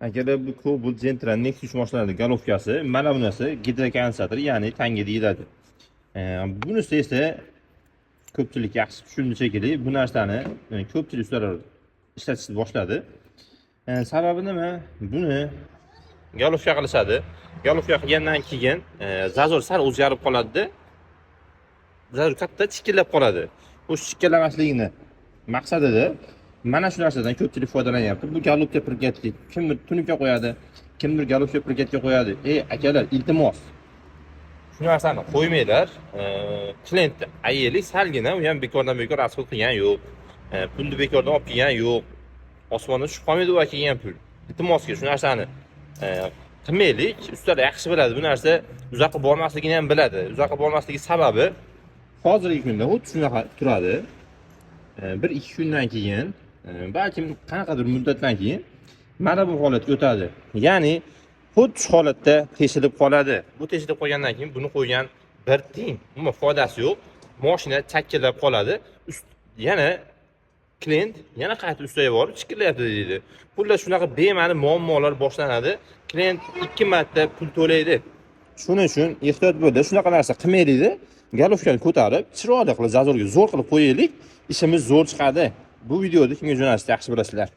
Akalar bu Cobalt Gentra Nexus mashinalarning golovkasi, mana bunisi gidrokondensator, ya'ni tanga deyiladi. Bunisi esa ko'pchilik yaxshi tushundi shekilli. Bu narsani ko'pchilik ustalar ishlatishni boshladi. Sababi nima? Buni golovka qilishadi. Golovka qilgandan keyin zazor sal o'zgarib qoladi-da. Zazor katta chikillab qoladi. O'sha chikillamasligini maqsadida mana shu narsadan ko'pchilik foydalanyapti. Bu golovka prikatga kimdir tunuka qo'yadi, kimdir golovka prikatga qo'yadi. Akalar, iltimos, shu narsani qo'ymanglar. Klientni ayaylik salgina, u ham bekordan bekor rasxod qilgan yo'q. Pulni bekordan olib kelgan yo'q. Osmondan tushib qolmaydi u kelgan pul. Iltimosga shu narsani qilmaylik. Ustalar yaxshi biladi, bu narsa uzoqqa bormasligini ham biladi. Uzoqqa bormasligi sababi hozirgi kunda xuddi shunaqa turadi. 1-2 kundan keyin, balkim qanaqadir muddatdan keyin mana bu holatga o'tadi. Ya'ni xuddi shu holatda teshilib qoladi. Bu teshilib qolgandan keyin buni qo'ygan bir tiyin, umuman foydasi yo'q. Mashina chakkilab qoladi. Yana klient yana qaytib ustaga borib chikillayapti deydi. Pullar shunaqa bema'ni muammolar boshlanadi. Klient 2 marta pul to'laydi. Shuning uchun ehtiyot bo'ldi. Shunaqa narsa qilmaylik. Golovkani ko'tarib, chiroyli qilib zazorga zo'r qilib qo'yaylik. İşimiz zo'r chiqadi. Bu videoni kimga jo'natishni yaxshi bilasizlar.